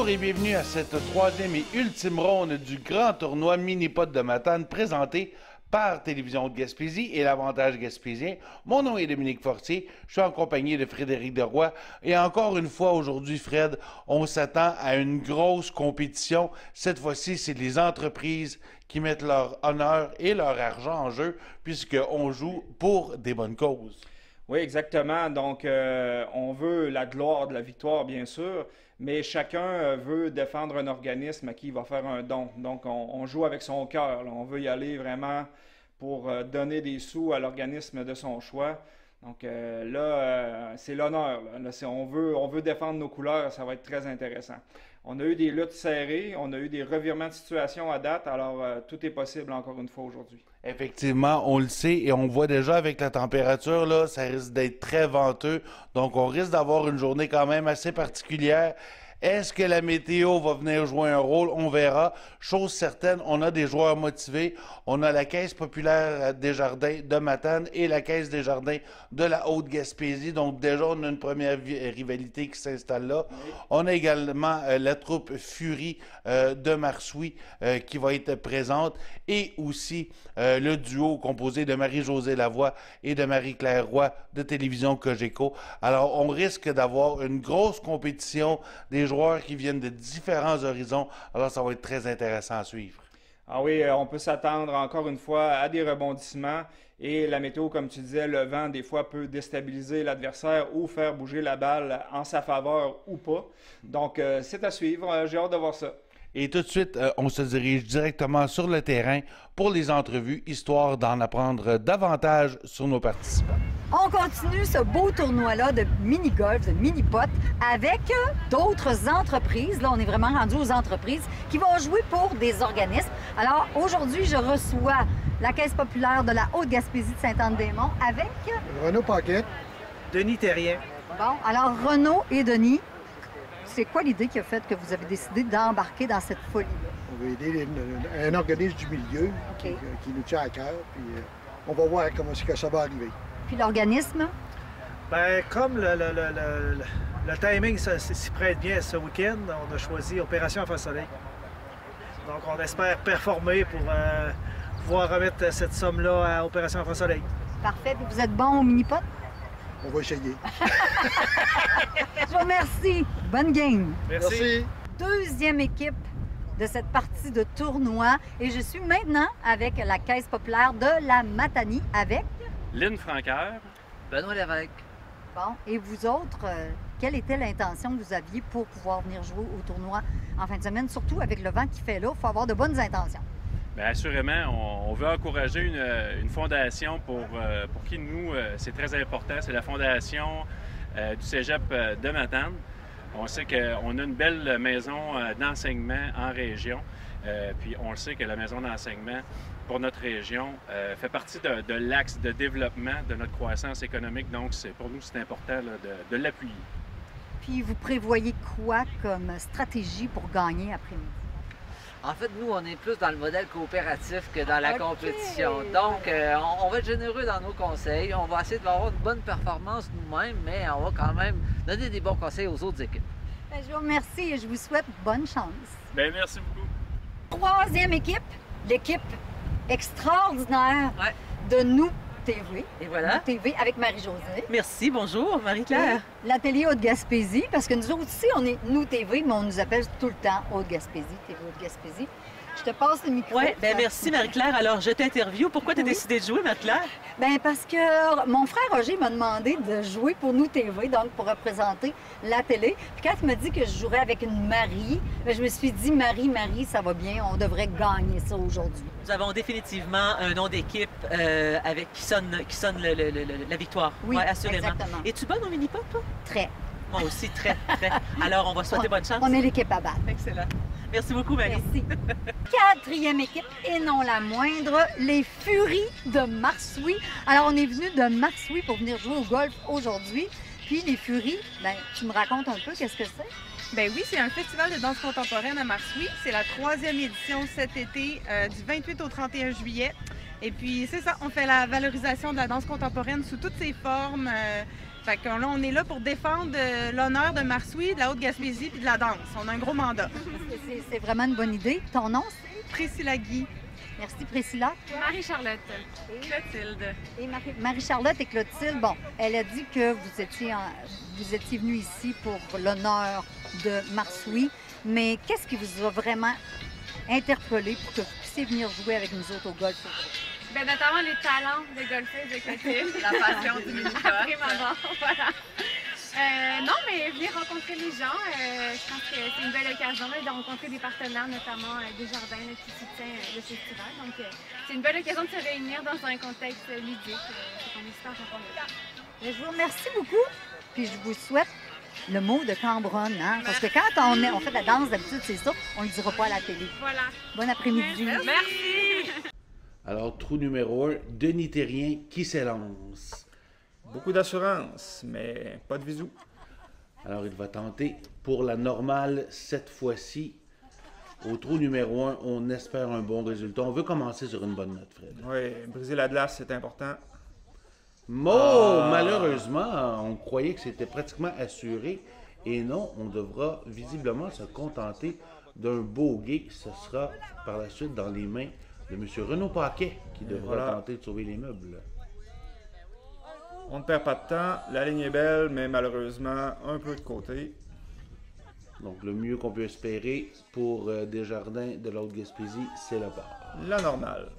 Bonjour et bienvenue à cette troisième et ultime ronde du grand tournoi Mini-Pot de Matane présenté par Télévision de Gaspésie et l'Avantage Gaspésien. Mon nom est Dominique Fortier, je suis en compagnie de Frédéric Deroy et encore une fois aujourd'hui, Fred, on s'attend à une grosse compétition. Cette fois-ci, c'est les entreprises qui mettent leur honneur et leur argent en jeu puisqu'on joue pour des bonnes causes. Oui, exactement. Donc, on veut la gloire de la victoire, bien sûr, mais chacun veut défendre un organisme à qui il va faire un don. Donc, on joue avec son cœur. On veut y aller vraiment pour donner des sous à l'organisme de son choix. Donc c'est l'honneur. On veut défendre nos couleurs, ça va être très intéressant. On a eu des luttes serrées, on a eu des revirements de situation à date, alors tout est possible encore une fois aujourd'hui. Effectivement, on le sait et on voit déjà avec la température, là, ça risque d'être très venteux. Donc, on risque d'avoir une journée quand même assez particulière. Est-ce que la météo va venir jouer un rôle? On verra. Chose certaine, on a des joueurs motivés. On a la Caisse populaire des Jardins de Matane et la Caisse des Jardins de la Haute-Gaspésie. Donc déjà, on a une première rivalité qui s'installe là. Oui. On a également la troupe Fury de Marsoui qui va être présente et aussi le duo composé de Marie-Josée Lavoie et de Marie-Claire Roy de Télévision Cogeco. Alors, on risque d'avoir une grosse compétition des joueurs qui viennent de différents horizons. Alors, ça va être très intéressant à suivre. Ah oui, on peut s'attendre encore une fois à des rebondissements et la météo, comme tu disais, le vent des fois peut déstabiliser l'adversaire ou faire bouger la balle en sa faveur ou pas. Donc, c'est à suivre. J'ai hâte de voir ça. Et tout de suite, on se dirige directement sur le terrain pour les entrevues, histoire d'en apprendre davantage sur nos participants. On continue ce beau tournoi-là de mini-golf, de mini-pot, avec d'autres entreprises. Là, on est vraiment rendu aux entreprises qui vont jouer pour des organismes. Alors, aujourd'hui, je reçois la Caisse populaire de la Haute-Gaspésie de Sainte-Anne-des-Monts avec... Renaud Paquette. Denis Terrien. Bon, alors Renaud et Denis, c'est quoi l'idée qui a fait que vous avez décidé d'embarquer dans cette folie-là? On veut aider un organisme du milieu qui nous tient à cœur, puis on va voir comment ça va arriver. Puis l'organisme? Bien, comme le timing s'y prête bien ce week-end, on a choisi Opération Enfant Soleil. Donc, on espère performer pour pouvoir remettre cette somme-là à Opération Enfant Soleil. Parfait. Puis vous êtes bon au mini-pot? On va essayer. Je vous remercie. Bonne game. Merci. Deuxième équipe de cette partie de tournoi. Et je suis maintenant avec la Caisse populaire de la Matanie avec... Lynn Franqueur. Benoît Lévesque. Bon, et vous autres, quelle était l'intention que vous aviez pour pouvoir venir jouer au tournoi en fin de semaine? Surtout avec le vent qui fait là, il faut avoir de bonnes intentions. Bien, assurément, on veut encourager une fondation pour qui, nous, c'est très important. C'est la fondation du Cégep de Matane. On sait qu'on a une belle maison d'enseignement en région. Puis on le sait que la maison d'enseignement pour notre région fait partie de l'axe de développement de notre croissance économique. Donc, pour nous, c'est important là, de l'appuyer. Puis vous prévoyez quoi comme stratégie pour gagner après-midi? En fait, nous, on est plus dans le modèle coopératif que dans la compétition. Donc, on va être généreux dans nos conseils. On va essayer d'avoir une bonne performance nous-mêmes, mais on va quand même donner des bons conseils aux autres équipes. Bien, je vous remercie et je vous souhaite bonne chance. Bien, merci beaucoup. Troisième équipe, l'équipe extraordinaire de Nous TV. Et voilà. Nous TV avec Marie-Josée. Merci, bonjour, Marie-Claire. La télé Haute-Gaspésie, parce que nous autres ici, on est Nous TV, mais on nous appelle tout le temps Haute-Gaspésie, TV Haute-Gaspésie. Je te passe le micro. Oui, bien merci Marie-Claire. Alors, je t'interviewe. Pourquoi tu as décidé de jouer, Marie-Claire? Bien, parce que mon frère Roger m'a demandé de jouer pour Nous TV, donc pour représenter la télé. Puis quand il m'a dit que je jouerais avec une Marie, bien, je me suis dit, Marie, ça va bien, on devrait gagner ça aujourd'hui. Nous avons définitivement un nom d'équipe avec qui sonne la victoire. Oui, assurément. Exactement. Es-tu bonne au mini-pot, toi? Très. Moi aussi, très, très. Alors, on va souhaiter bonne chance. On est l'équipe à battre. Excellent. Merci beaucoup, Marie. Merci. Quatrième équipe, et non la moindre, les Furies de Marsoui. Alors, on est venu de Marsoui pour venir jouer au golf aujourd'hui. Puis les Furies, bien, tu me racontes un peu qu'est-ce que c'est? Ben oui, c'est un festival de danse contemporaine à Marsoui. C'est la 3e édition cet été, du 28 au 31 juillet. Et puis, c'est ça, on fait la valorisation de la danse contemporaine sous toutes ses formes. Fait que là, on est là pour défendre l'honneur de Marsouis, de la Haute-Gaspésie puis de la danse. On a un gros mandat. C'est vraiment une bonne idée. Ton nom, c'est? Priscilla Guy. Merci, Priscilla. Marie-Charlotte. Clotilde. Et Marie-Charlotte et Clotilde, bon, elle a dit que vous étiez venus ici pour l'honneur de Marsouis, mais qu'est-ce qui vous a vraiment interpellé pour que vous puissiez venir jouer avec nous autres au golf? Bien, notamment les talents de golfeuse de Clotilde. La passion du mini-golf. Après ma mort, voilà. Non, mais venir rencontrer les gens, je pense que c'est une belle occasion de rencontrer des partenaires, notamment Desjardins qui soutient le festival. Donc, c'est une belle occasion de se réunir dans un contexte ludique. On est super contents de ça. Je vous remercie beaucoup, puis je vous souhaite le mot de Cambronne, hein? Parce que quand on fait de la danse, d'habitude, c'est ça, on ne le dira pas à la télé. Voilà. Bon après-midi. Merci. Alors, trou numéro 1, Denis Thérien qui s'élance. Beaucoup d'assurance, mais pas de visou. Alors, il va tenter pour la normale cette fois-ci. Au trou numéro 1, on espère un bon résultat. On veut commencer sur une bonne note, Fred. Oui, briser la glace, c'est important. Malheureusement, on croyait que c'était pratiquement assuré. Et non, on devra visiblement se contenter d'un bogey. Ce sera par la suite dans les mains de M. Renaud Paquet qui devra tenter de sauver les meubles. On ne perd pas de temps. La ligne est belle, mais malheureusement, un peu de côté. Donc, le mieux qu'on peut espérer pour Desjardins de la Haute-Gaspésie, c'est le par. La normale.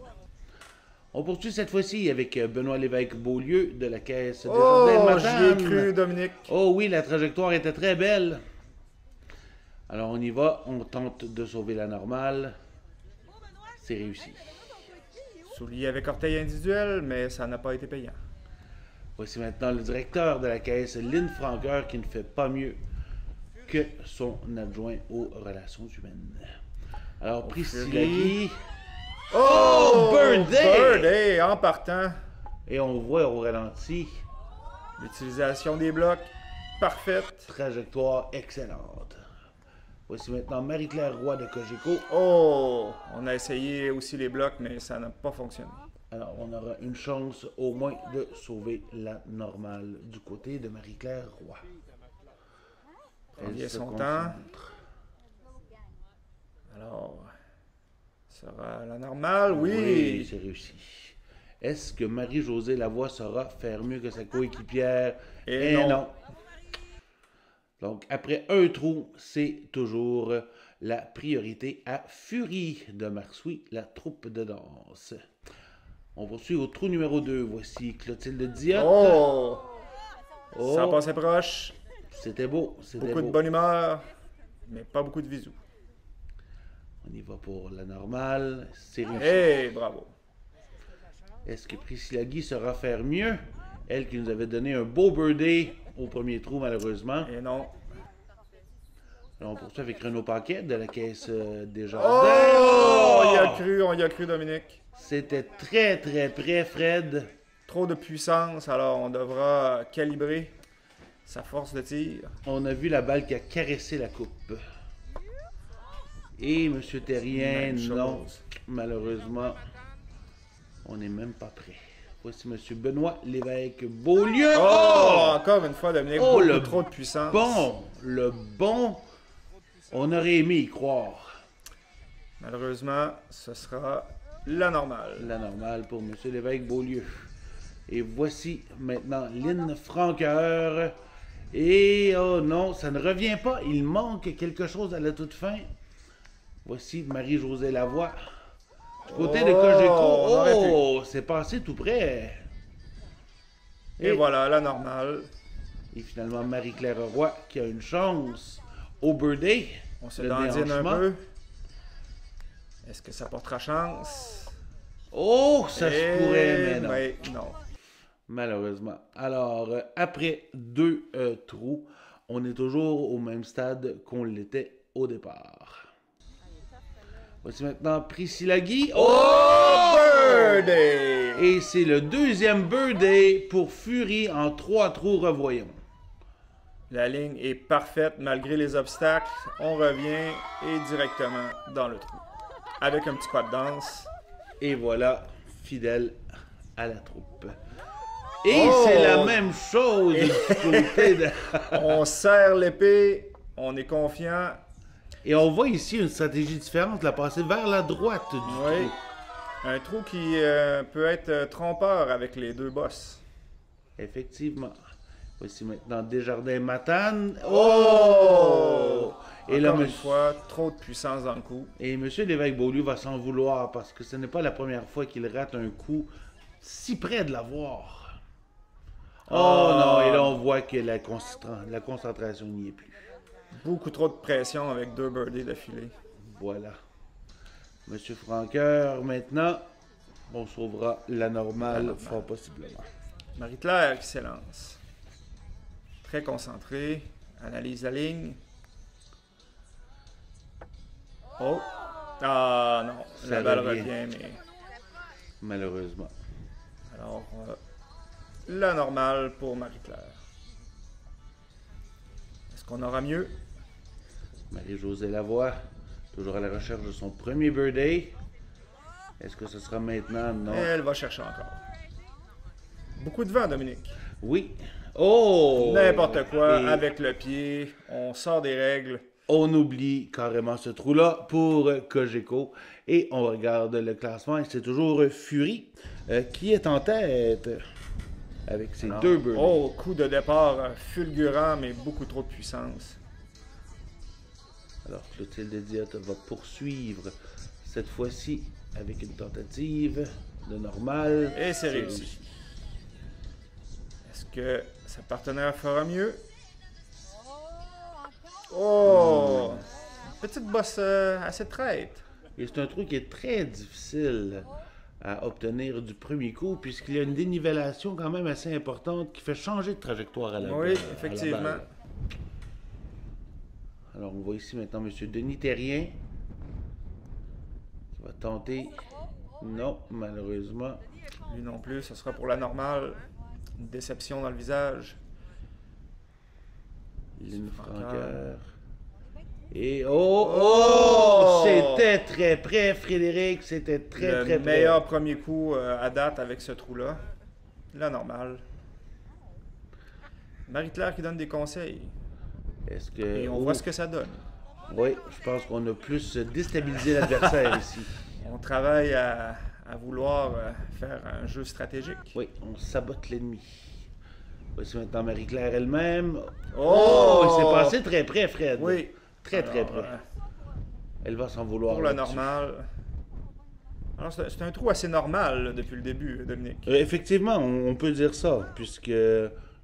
On poursuit cette fois-ci avec Benoît Lévesque-Beaulieu de la caisse Desjardins. J'y ai cru, Dominique. Oh oui, la trajectoire était très belle. Alors, on y va. On tente de sauver la normale. C'est réussi. Soulier avec orteil individuel, mais ça n'a pas été payant. Voici maintenant le directeur de la caisse, Lynn Franqueur, qui ne fait pas mieux que son adjoint aux relations humaines. Alors, Priscilla Guy. Oh! Birthday! Birthday en partant. Et on voit au ralenti. L'utilisation des blocs, parfaite. Trajectoire excellente. Voici maintenant Marie-Claire Roy de Cogeco. Oh! On a essayé aussi les blocs, mais ça n'a pas fonctionné. Alors, on aura une chance au moins de sauver la normale du côté de Marie-Claire Roy. Elle vient son temps. Alors, sera la normale, oui. Oui, c'est réussi. Est-ce que Marie-Josée Lavoie saura faire mieux que sa coéquipière? Et non. Donc, après un trou, c'est toujours la priorité à Fury de Marsouis, la troupe de danse. On poursuit au trou numéro 2. Voici Clotilde Diotte. Oh! Ça passait proche. C'était beau. Beaucoup de bonne humeur, mais pas beaucoup de visou. On y va pour la normale. C'est réussi. Hey, bravo. Est-ce que Priscilla Guy saura faire mieux? Elle qui nous avait donné un beau birthday au premier trou, malheureusement. Et non. Alors, on poursuit avec Renaud Paquet de la caisse Desjardins. Oh! On y a cru, Dominique. C'était très, très près, Fred. Trop de puissance, alors on devra calibrer sa force de tir. On a vu la balle qui a caressé la coupe. Et M. Thérien, non, malheureusement, on n'est même pas prêt. Voici M. Benoît Lévesque-Beaulieu. Oh! Encore une fois, Dominique, beaucoup trop de puissance. Le bon, on aurait aimé y croire. Malheureusement, ce sera la normale. La normale pour M. Lévesque-Beaulieu. Et voici maintenant Lynn Franqueur. Et oh non, ça ne revient pas. Il manque quelque chose à la toute fin. Voici Marie-Josée Lavoie. Du côté de Cogeco. Oh, c'est passé tout près. Et voilà, la normale. Et finalement, Marie-Claire Roy qui a une chance au birthday. On se dandine un peu. Est-ce que ça portera chance? Oh, ça se pourrait, mais non. Mais non. Malheureusement. Alors, après 2 trous, on est toujours au même stade qu'on l'était au départ. Voici maintenant Priscilla Guy. Oh! Birthday! Et c'est le deuxième birthday pour Fury en 3 trous, revoyons. La ligne est parfaite malgré les obstacles. On revient et directement dans le trou. Avec un petit pas de danse. Et voilà, fidèle à la troupe. Et Oh! c'est la même chose du côté de... On serre l'épée, on est confiant. Et on voit ici une stratégie différente, la passer vers la droite du Oui. trou. Un trou qui peut être trompeur avec les deux bosses. Effectivement. Voici maintenant Desjardins-Matane. Oh! Et là, Encore une monsieur... fois, trop de puissance dans le coup. Et M. Lévesque-Beaulieu va s'en vouloir parce que ce n'est pas la première fois qu'il rate un coup si près de l'avoir. Oh non, et là on voit que la concentration n'y est plus. Beaucoup trop de pression avec 2 birdies d'affilée. Voilà. Monsieur Franqueur, maintenant, on sauvera la normale fort possiblement. Marie-Claire qui s'élance. Très concentré. Analyse la ligne. Oh! Ah non, Ça la balle revient. revient, mais... Malheureusement. Alors, la normale pour Marie-Claire. Est-ce qu'on aura mieux? Marie-Josée Lavoie, toujours à la recherche de son premier birthday. Est-ce que ce sera maintenant? Non. Elle va chercher encore. Beaucoup de vent, Dominique. Oui. Oh! N'importe quoi, Et avec le pied, on sort des règles. on oublie carrément ce trou-là pour Cogeco. Et on regarde le classement et c'est toujours Fury qui est en tête avec ses Alors, 2 birdies. Oh, coup de départ fulgurant, mais beaucoup trop de puissance. Alors Clotilde Diot va poursuivre cette fois-ci avec une tentative de normale. Et c'est réussi. Est-ce que sa partenaire fera mieux? Oh! Petite bosse assez traite. Et c'est un trou qui est très difficile à obtenir du premier coup puisqu'il y a une dénivellation quand même assez importante qui fait changer de trajectoire à la Oui, à la effectivement. balle. Alors on voit ici maintenant M. Denis Terrien qui va tenter. Non, malheureusement. Lui non plus, ce sera pour la normale. Une déception dans le visage. Lynn Franqueur. Et oh, c'était très près, Frédéric. C'était très Le très près. meilleur premier coup à date avec ce trou-là. La normale. Marie-Claire qui donne des conseils. Est-ce que... Et on voit ce que ça donne. Oui, je pense qu'on a plus déstabilisé l'adversaire ici. On travaille à vouloir faire un jeu stratégique. Oui, on sabote l'ennemi. Voici maintenant Marie-Claire elle-même. Oh! Il s'est passé très près, Fred. Oui. Très très Alors, près. Elle va s'en vouloir. Pour la là-dessus. normale. Alors, c'est un trou assez normal là, depuis le début, Dominique. Effectivement, on peut dire ça, puisque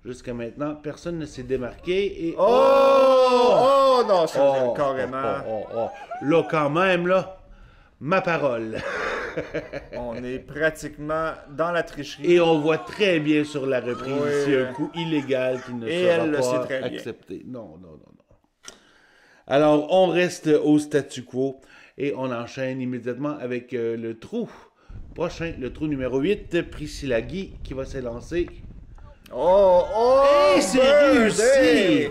jusqu'à maintenant, personne ne s'est démarqué. Et... Oh non, ça veut dire carrément. Là, quand même, là, ma parole. On est pratiquement dans la tricherie. Et on voit très bien sur la reprise Oui. ici un coup illégal qui ne Et sera elle le sait pas très bien. accepté. Non. Alors, on reste au statu quo et on enchaîne immédiatement avec le trou prochain, le trou numéro 8, Priscilla Guy qui va s'élancer. Oh! Et c'est birthday! réussi!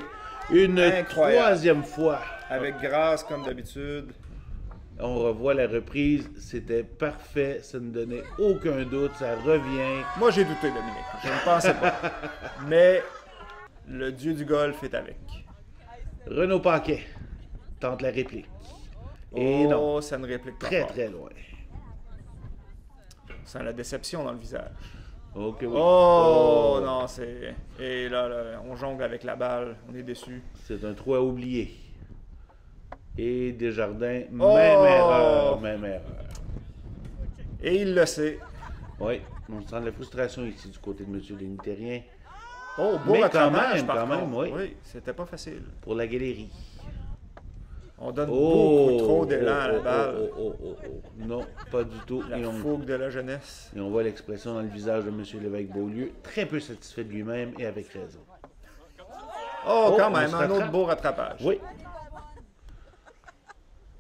Une Incroyable. 3e fois. Avec grâce, comme d'habitude. On revoit la reprise, c'était parfait, ça ne donnait aucun doute, ça revient. Moi, j'ai douté, Dominique. Je ne pensais pas. Mais le dieu du golf est avec. Renaud Paquet tente la réplique. Et non, Ça ne réplique pas très fort. très loin. On sent la déception dans le visage. Ok, oui. Oh, non, c'est... Et là, on jongle avec la balle. On est déçu. C'est un trou à oublier. Et Desjardins, Oh! même erreur. Et il le sait. Oui, on sent de la frustration ici du côté de M. Denis Terrien. Oh, beau Mais rattrapage, quand par même, contre. oui. Oui, c'était pas facile. Pour la galerie. On donne beaucoup trop d'élan à la oh, balle. oh. Non, pas du tout. La fougue de la jeunesse. Et on voit l'expression dans le visage de M. Lévesque-Beaulieu, très peu satisfait de lui-même et avec raison. Oh, quand on même, se un rattrape. autre beau rattrapage. Oui.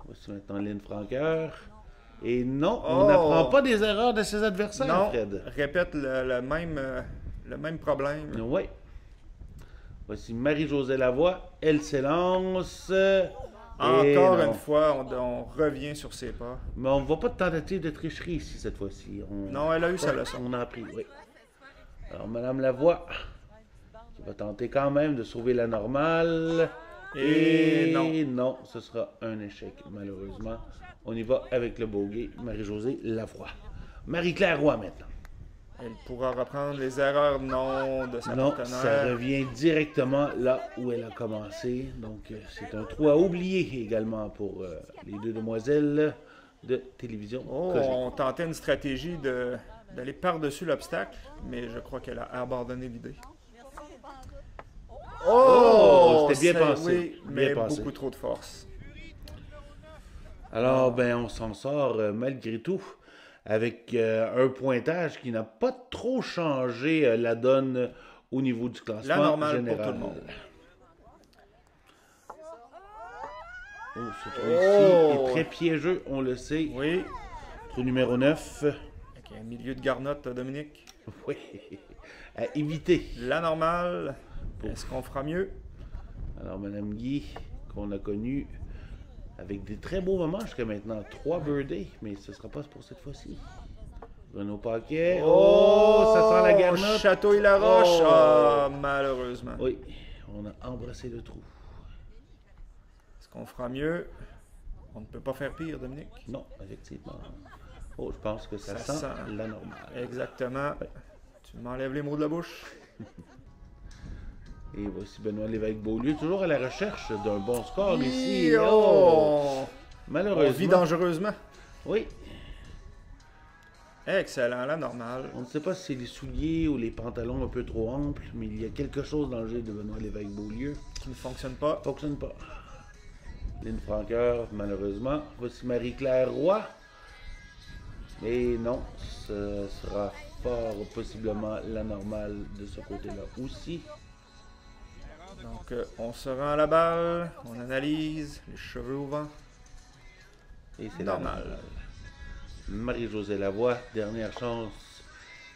Voici maintenant Lynn Franqueur. Et non, on Oh. n'apprend pas des erreurs de ses adversaires, Non, Fred. répète le même problème. Oui. Voici Marie-Josée Lavoie. Elle s'élance. Et Encore non. une fois, on revient sur ses pas. Mais on ne voit pas de tentative de tricherie ici, cette fois-ci. Non, elle a eu sa leçon. On a appris, oui. Alors, Madame Lavoie, qui va tenter quand même de sauver la normale. Et non, ce sera un échec, malheureusement. On y va avec le bogey, Marie-Josée Lavoie. Marie-Claire Roy, maintenant. Elle pourra reprendre les erreurs de sa Non, partenaire. ça revient directement là où elle a commencé. Donc, c'est un trou à oublier également pour les deux demoiselles de télévision. On tentait une stratégie d'aller par-dessus l'obstacle, mais je crois qu'elle a abandonné l'idée. C'était bien pensé. Oui, mais bien pensé. beaucoup trop de force. Alors, ben, on s'en sort malgré tout avec un pointage qui n'a pas trop changé la donne au niveau du classement La normale général. pour tout le monde. Ce trou ici est très piégeux, on le sait. Oui. Trou numéro 9. Avec un milieu de garnotte, Dominique. Oui. À éviter. La normale. Est-ce qu'on fera mieux? Alors, Madame Guy, qu'on a connue avec des très beaux moments jusqu'à maintenant. 3 birthdays, mais ce ne sera pas pour cette fois-ci. Renaud Paquet. Ça sent la garnotte. Château et la Roche. Malheureusement. Oui, on a embrassé le trou. Est-ce qu'on fera mieux? On ne peut pas faire pire, Dominique. Non, effectivement. Je pense que ça sent la normale. Exactement. Ouais. Tu m'enlèves les mots de la bouche. Et voici Benoît Lévesque-Beaulieu, toujours à la recherche d'un bon score ici. Malheureusement. On vit dangereusement. Oui. Excellent, la normale. On ne sait pas si c'est les souliers ou les pantalons un peu trop amples, mais il y a quelque chose dans le jeu de Benoît Lévesque-Beaulieu. Qui ne fonctionne pas. Fonctionne pas. Lynn Franqueur, malheureusement. Voici Marie-Claire Roy. Mais non, ce sera fort possiblement la normale de ce côté-là aussi. Donc, on se rend à la balle, on analyse, les cheveux au vent. Et c'est normal. Marie-Josée Lavoie, dernière chance.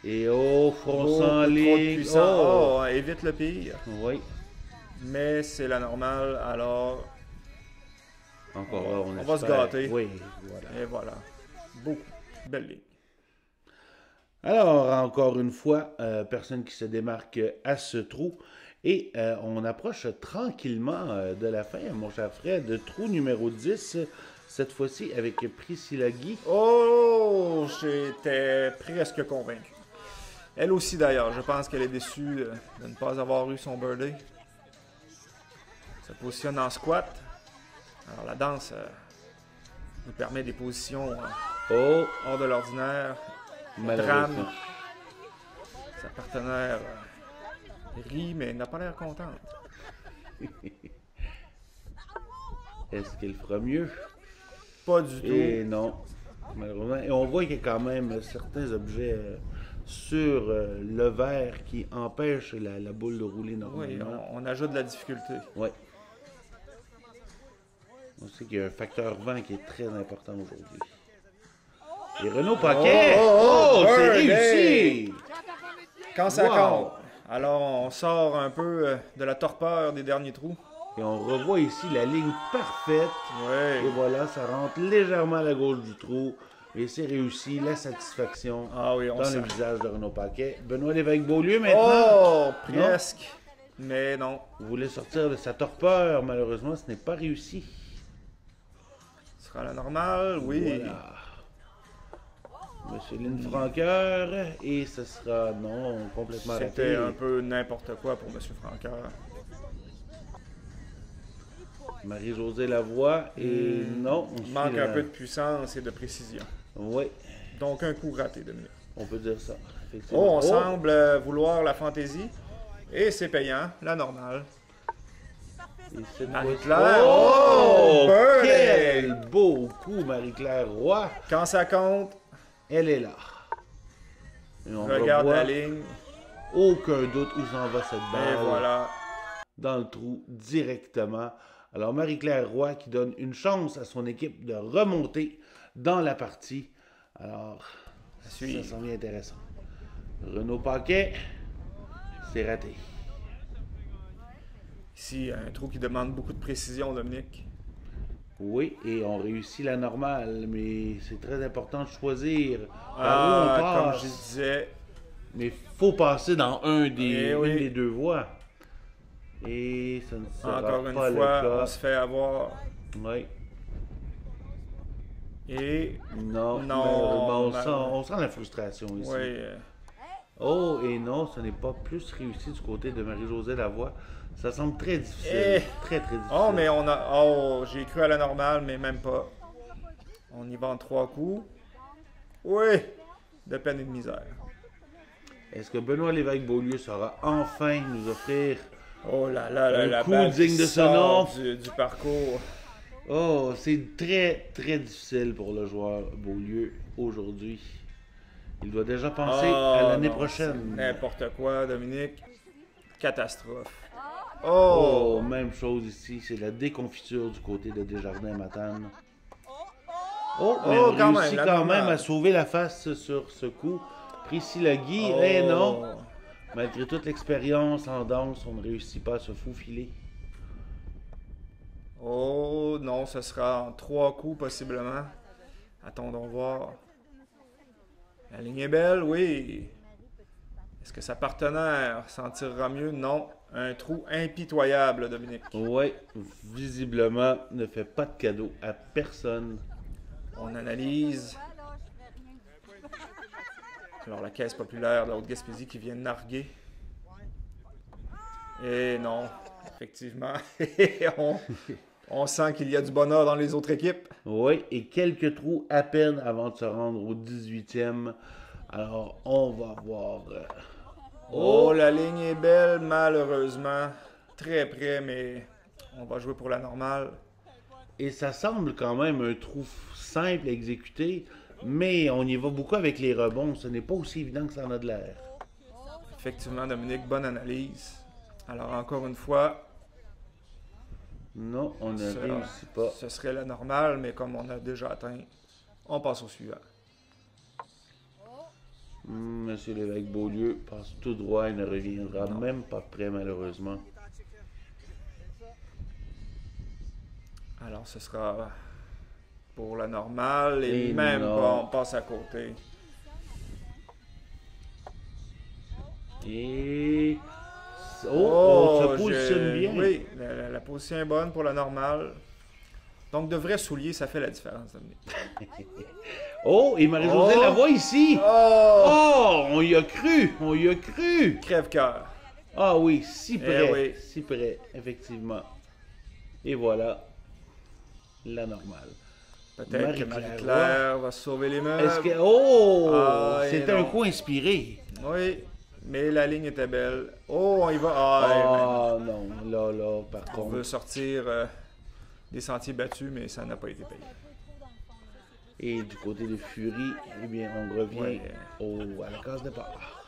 Et front sans ligne. Évite le pire. Oui. Mais c'est la normale, alors... Encore on va se gâter. Oui, voilà. Et voilà. Beaucoup. Belle ligne. Alors, encore une fois, personne qui se démarque à ce trou. Et on approche tranquillement de la fin, mon cher Fred. Trou numéro 10, cette fois-ci avec Priscilla Guy. J'étais presque convaincu. Elle aussi, d'ailleurs. Je pense qu'elle est déçue de ne pas avoir eu son birthday. Se positionne en squat. Alors, la danse nous permet des positions hors de l'ordinaire. Drame. Sa partenaire... rit, mais n'a pas l'air contente. Est-ce qu'elle fera mieux? Pas du tout. Et non, malheureusement. Et on voit qu'il y a quand même certains objets sur le verre qui empêchent la boule de rouler normalement. Oui, on ajoute de la difficulté. Oui. On sait qu'il y a un facteur vent qui est très important aujourd'hui. Et Renaud Paquet! C'est réussi! Quand ça compte. Alors, on sort un peu de la torpeur des derniers trous. Et on revoit ici la ligne parfaite. Oui. Et voilà, ça rentre légèrement à la gauche du trou. Et c'est réussi, la satisfaction dans le visage de Renaud Paquet. Benoît Lévesque-Beaulieu maintenant. Presque. Mais non. Vous voulez sortir de sa torpeur. Malheureusement, ce n'est pas réussi. Ce sera la normale, oui. Voilà. Monsieur Lynn Franqueur, et ce sera, non, complètement raté. C'était un peu n'importe quoi pour Monsieur Franqueur. Marie-Josée Lavoie, et non. Il manque un peu de puissance et de précision. Oui. Donc un coup raté, Dominique. On peut dire ça, effectivement. On semble vouloir la fantaisie, et c'est payant, la normale. Marie-Claire. Quel beau coup, Marie-Claire Roy. Quand ça compte, elle est là. Et on regarde la ligne. Aucun doute où s'en va cette balle. Et voilà. Dans le trou directement. Alors Marie-Claire Roy qui donne une chance à son équipe de remonter dans la partie. Alors, ça s'en vient intéressant. Renaud Paquet, c'est raté. Ici, un trou qui demande beaucoup de précision, Dominique. Oui, et on réussit la normale, mais c'est très important de choisir par où on passe. Comme je disais, Mais il faut passer dans une oui. des deux voies. Et ça ne sera Encore pas une le fois, cas. on se fait avoir. Oui. Et Non, non, on sent la frustration ici. oui. Oh, et non, ce n'est pas plus réussi du côté de Marie-Josée Lavoie. Ça semble très difficile. Eh. Très, très difficile. Oh, mais on a. Oh, j'ai cru à la normale, mais même pas. On y va en 3 coups. Oui! De peine et de misère. Est-ce que Benoît Lévesque-Beaulieu saura enfin nous offrir Oh là là, un la coup balle digne qui de ce sort nom? du parcours. Oh, c'est très, très difficile pour le joueur Beaulieu aujourd'hui. Il doit déjà penser à l'année prochaine. N'importe quoi, Dominique. Catastrophe. Oh, même chose ici. C'est la déconfiture du côté de Desjardins-Matane. Oh, mais on réussit quand même à sauver la face sur ce coup. Priscilla Guy, eh non. Malgré toute l'expérience en danse, on ne réussit pas à se faufiler. Oh non, ce sera en 3 coups possiblement. Attendons voir. La ligne est belle, oui. Est-ce que sa partenaire s'en tirera mieux? Non. Un trou impitoyable, Dominique. Oui, visiblement, ne fait pas de cadeau à personne. On analyse. Alors, la Caisse populaire de la Haute-Gaspésie qui vient de narguer. Et non, effectivement, on sent qu'il y a du bonheur dans les autres équipes. Oui, et quelques trous à peine avant de se rendre au 18e. Alors, on va voir. Oh, la ligne est belle, malheureusement. Très près, mais on va jouer pour la normale. Et ça semble quand même un trou simple à exécuter, mais on y va beaucoup avec les rebonds. Ce n'est pas aussi évident que ça en a de l'air. Effectivement, Dominique, bonne analyse. Alors, encore une fois... Non, on ne réussit pas. Ce serait la normale, mais comme on a déjà atteint, on passe au suivant. Monsieur Lévesque-Beaulieu passe tout droit et ne reviendra même pas près, malheureusement. Alors, ce sera pour la normale et même pas, on passe à côté. Et... on se positionne bien. Oui, la position est bonne pour la normale. Donc, de vrais souliers, ça fait la différence, Dominique. Oh, et Marie-Josée Lavoie ici. Oh, on y a cru. On y a cru. Crève-cœur. Ah oui, si près. oui. Si près, effectivement. Et voilà, la normale. Peut-être que Marie-Claire va sauver les meubles. Est-ce que... Oh, c'était un non. coup inspiré. Oui, mais la ligne était belle. Oh, on y va. Ah non, là, par contre. On veut sortir des sentiers battus, mais ça n'a pas été payé. Et du côté de Fury, eh bien, on revient à la case départ.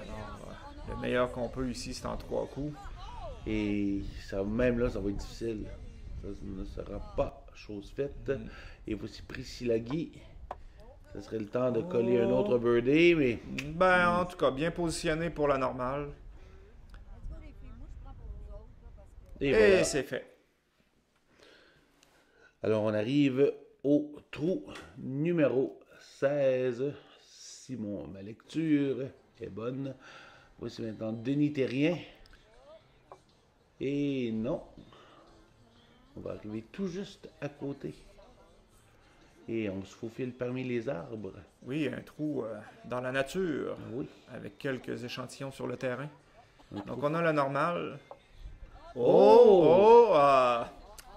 Alors, le meilleur qu'on peut ici, c'est en 3 coups. Et ça, même là, ça va être difficile. Ça ne sera pas chose faite. Et voici Priscilla Guy. Ce serait le temps de coller un autre birdie, mais... Ben, en tout cas, bien positionné pour la normale. Et voilà. C'est fait. Alors, on arrive au trou numéro 16. Si ma lecture est bonne. Voici maintenant Denis Terrien. Et non. On va arriver tout juste à côté. Et on se faufile parmi les arbres. Oui, un trou dans la nature. Oui. Avec quelques échantillons sur le terrain. Donc, on a la normale.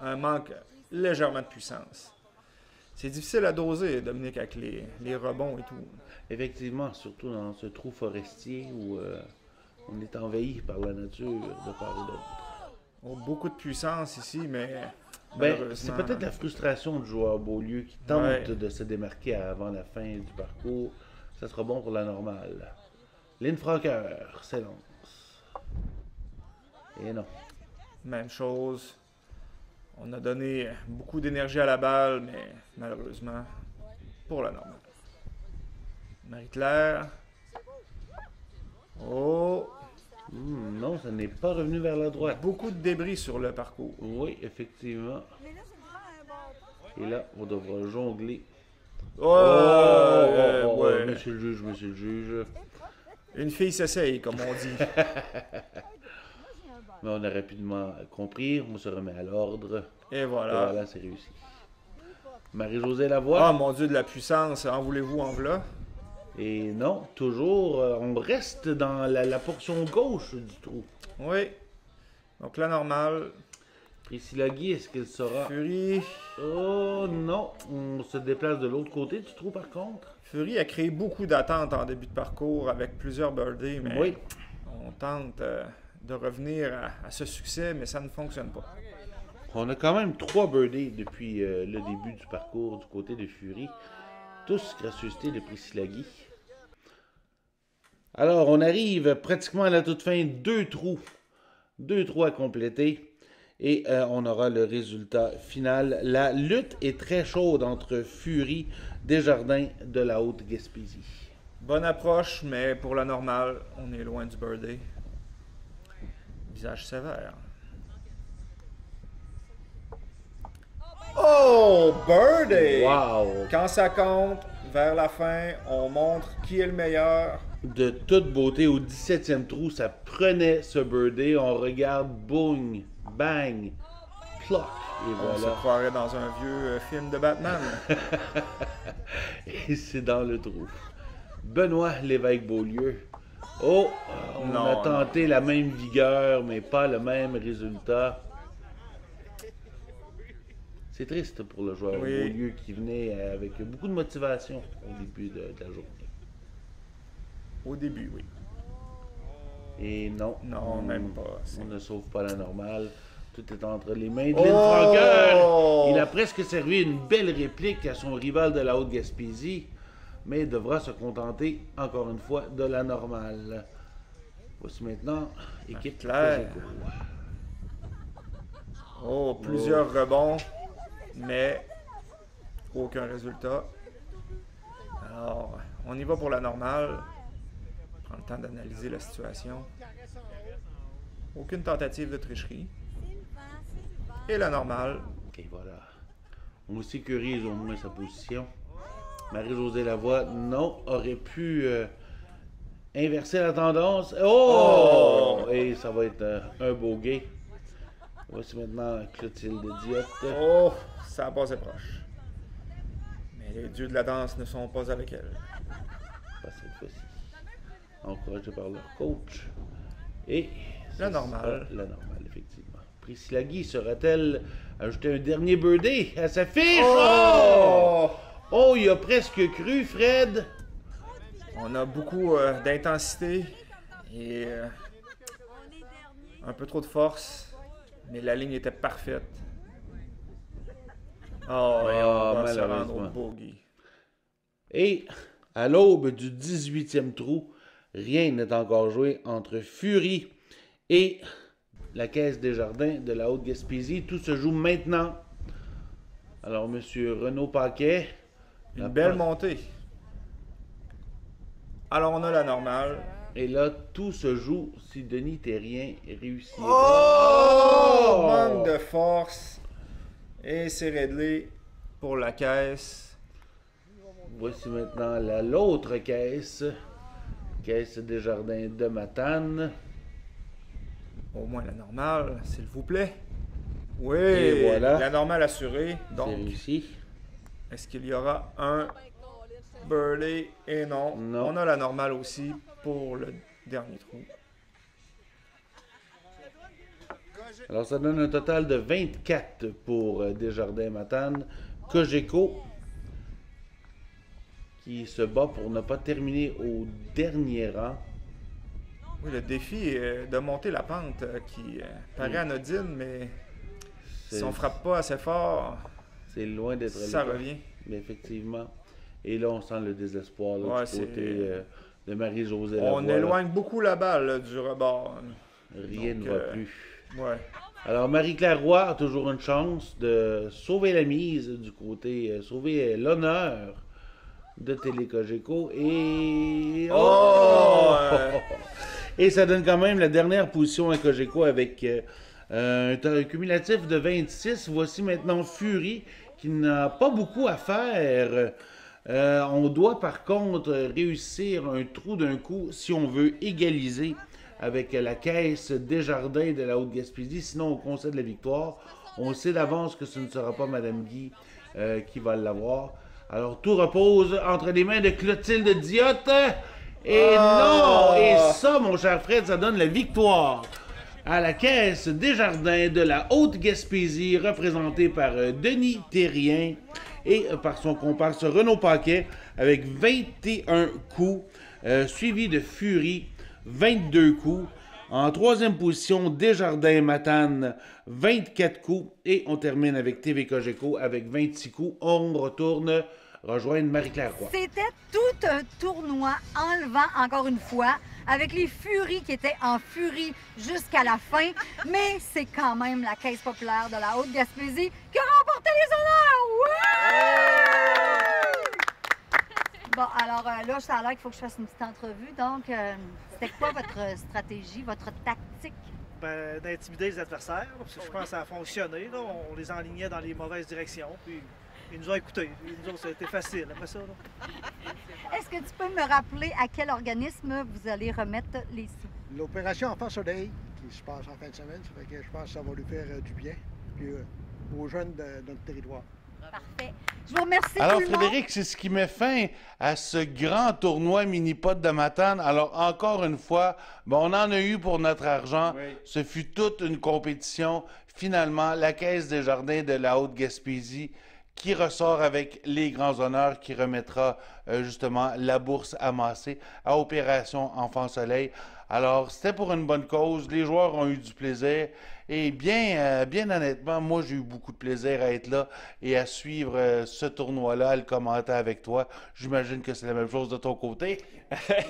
Un manque légèrement de puissance. C'est difficile à doser, Dominique, avec les rebonds et tout. Effectivement, surtout dans ce trou forestier où on est envahi par la nature de part et d'autre. Beaucoup de puissance ici, mais c'est peut-être la frustration du joueur Beaulieu qui tente de se démarquer avant la fin du parcours. Ça sera bon pour la normale. Lynn Franqueur s'élance. Et non. Même chose. On a donné beaucoup d'énergie à la balle, mais malheureusement, pour la normale. Marie-Claire. Non, ça n'est pas revenu vers la droite. Beaucoup de débris sur le parcours. Oui, effectivement. Et là, on devra jongler. monsieur le juge, monsieur le juge. Une fille s'essaye, comme on dit. Mais on a rapidement compris, on se remet à l'ordre. Et voilà. Voilà, c'est réussi. Marie-Josée Lavoie. Ah, mon Dieu, de la puissance. En voulez-vous, en voilà? Et non, toujours, on reste dans la portion gauche du trou. Oui. Donc la normale. Priscilla Guy, est-ce qu'elle sera... Fury. Oh non, on se déplace de l'autre côté du trou par contre. Fury a créé beaucoup d'attentes en début de parcours avec plusieurs birdies, mais oui. On tente de revenir à ce succès, mais ça ne fonctionne pas. On a quand même 3 birdies depuis le début du parcours du côté de Fury. Tous gracieuseté de Priscilla Guy. Alors, on arrive pratiquement à la toute fin. 2 trous. 2 trous à compléter. Et on aura le résultat final. La lutte est très chaude entre Fury, Desjardins de la Haute-Gaspésie. Bonne approche, mais pour la normale, on est loin du birdie. Visage sévère. Oh, birdie! Wow! Quand ça compte, vers la fin, on montre qui est le meilleur. De toute beauté, au 17e trou, ça prenait ce birdie. On regarde, boum, bang, ploc, et On se voilà. croirait dans un vieux film de Batman. Et c'est dans le trou. Benoît Lévesque-Beaulieu. Oh, on a tenté la même vigueur, mais pas le même résultat. C'est triste pour le joueur Beaulieu qui venait avec beaucoup de motivation au début de la journée. Au début, oui. Et non. Non, même pas. On ne sauve pas la normale. Tout est entre les mains de Lynn Franqueur. Il a presque servi une belle réplique à son rival de la Haute-Gaspésie, mais devra se contenter, encore une fois, de la normale. Voici maintenant équipe claire. Oh, plusieurs rebonds, mais aucun résultat. Alors, on y va pour la normale. Prends le temps d'analyser la situation. Aucune tentative de tricherie. Et la normale. Et voilà. On sécurise au moins sa position. Marie-Josée Lavoie, non, aurait pu inverser la tendance. Oh! Et ça va être un bogey. Voici maintenant Clotilde Diotte. Oh! Ça a passé proche. Mais les dieux de la danse ne sont pas avec elle. Pas cette fois-ci. Encouragé par leur coach. Et la normale. La normale, effectivement. Priscilla Guy sera-t-elle ajouter un dernier birdie à sa fiche? Oh! Oh, il a presque cru, Fred. On a beaucoup d'intensité et un peu trop de force, mais la ligne était parfaite. Oh, et on va se rendre au bogey. Et à l'aube du 18e trou, rien n'est encore joué entre Fury et la Caisse Desjardins de la Haute-Gaspésie. Tout se joue maintenant. Alors, monsieur Renaud Paquet. Une belle montée. Alors, on a la normale. Et là, tout se joue si Denis Terrien réussit. Oh! Manque de force. Et c'est réglé pour la caisse. Voici maintenant l'autre caisse. Caisse Desjardins de Matane. Au moins la normale, s'il vous plaît. Oui, et voilà. La normale assurée. Donc, c'est réussi. Est-ce qu'il y aura un birdie? Et non. On a la normale aussi pour le dernier trou. Alors, ça donne un total de 24 pour Desjardins Matane. Cogeco, qui se bat pour ne pas terminer au dernier rang. Oui, le défi est de monter la pente qui paraît anodine, mais si on ne frappe pas assez fort, c'est loin d'être ça revient. Mais effectivement. Et là, on sent le désespoir là, du côté de Marie-Josée Lavoie. On éloigne beaucoup la balle là, du rebord. Rien ne va plus. Ouais. Alors, Marie-Claire Roy a toujours une chance de sauver la mise du côté, sauver l'honneur de Télécogeco. Et... Et ça donne quand même la dernière position à Cogeco avec un cumulatif de 26. Voici maintenant Fury qui n'a pas beaucoup à faire On doit par contre réussir un trou d'un coup si on veut égaliser avec la caisse Desjardins de la Haute-Gaspésie. Sinon, on concède la victoire. On sait d'avance que ce ne sera pas Mme Guy qui va l'avoir. Alors, tout repose entre les mains de Clotilde Diotte. Et non! Et ça, mon cher Fred, ça donne la victoire à la caisse Desjardins de la Haute-Gaspésie, représentée par Denis Thérien et par son comparse Renaud Paquet, avec 21 coups, suivi de Fury, 22 coups. En troisième position, Desjardins-Matane, 24 coups. Et on termine avec TV Cogeco avec 26 coups. On retourne rejoindre Marie-Claire Roy. C'était tout un tournoi enlevant, encore une fois, avec les Furies qui étaient en furie jusqu'à la fin. Mais c'est quand même la Caisse populaire de la Haute-Gaspésie qui a remporté les honneurs! Bon, alors là, ça a l'air qu'il faut que je fasse une petite entrevue. Donc, c'était quoi votre stratégie, votre tactique? Ben, d'intimider les adversaires, parce que je pense que ça a fonctionné. Là. On les enlignait dans les mauvaises directions, puis ils nous ont écoutés. Nous autres, ça a été facile après ça. Est-ce que tu peux me rappeler à quel organisme vous allez remettre les sous? L'opération Enfant Soleil, qui se passe en fin de semaine, ça fait que je pense que ça va lui faire du bien, puis aux jeunes de notre territoire. Parfait. Je vous remercie. Alors, tout le monde. Frédéric, c'est ce qui met fin à ce grand tournoi mini-pot de Matane. Alors, encore une fois, ben, on en a eu pour notre argent. Oui. Ce fut toute une compétition. Finalement, la Caisse des Jardins de la Haute-Gaspésie qui ressort avec les grands honneurs, qui remettra justement la bourse amassée à Opération Enfant Soleil. Alors, c'était pour une bonne cause. Les joueurs ont eu du plaisir. Et bien honnêtement, moi, j'ai eu beaucoup de plaisir à être là et à suivre ce tournoi-là, à le commenter avec toi. J'imagine que c'est la même chose de ton côté.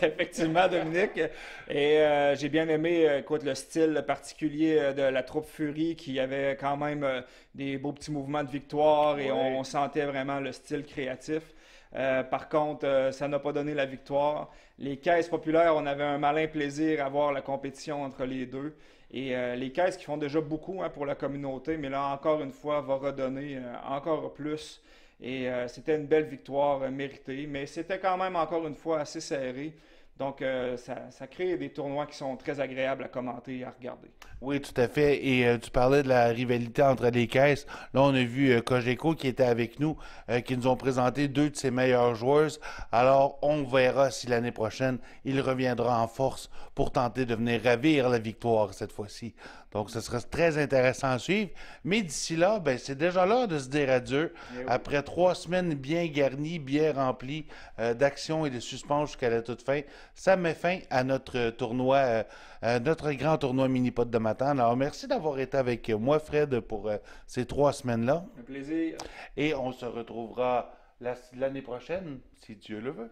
Effectivement, Dominique. Et j'ai bien aimé écoute, le style particulier de la troupe Fury qui avait quand même des beaux petits mouvements de victoire et on sentait vraiment le style créatif. Par contre, ça n'a pas donné la victoire. Les caisses populaires, on avait un malin plaisir à voir la compétition entre les deux. Et les caisses qui font déjà beaucoup pour la communauté, mais là, encore une fois, va redonner encore plus. Et c'était une belle victoire méritée, mais c'était quand même, encore une fois, assez serré. Donc, ça crée des tournois qui sont très agréables à commenter et à regarder. Oui, tout à fait. Et tu parlais de la rivalité entre les caisses. Là, on a vu Cogeco qui était avec nous, qui nous ont présenté deux de ses meilleurs joueurs. Alors, on verra si l'année prochaine, il reviendra en force pour tenter de venir ravir la victoire cette fois-ci. Donc, ce sera très intéressant à suivre. Mais d'ici là, ben, c'est déjà l'heure de se dire adieu. Oui. Après 3 semaines bien garnies, bien remplies d'actions et de suspense jusqu'à la toute fin, ça met fin à notre tournoi, notre grand tournoi mini-pot de Matane. Alors, merci d'avoir été avec moi, Fred, pour ces 3 semaines-là. Un plaisir. Et on se retrouvera l'année prochaine, si Dieu le veut.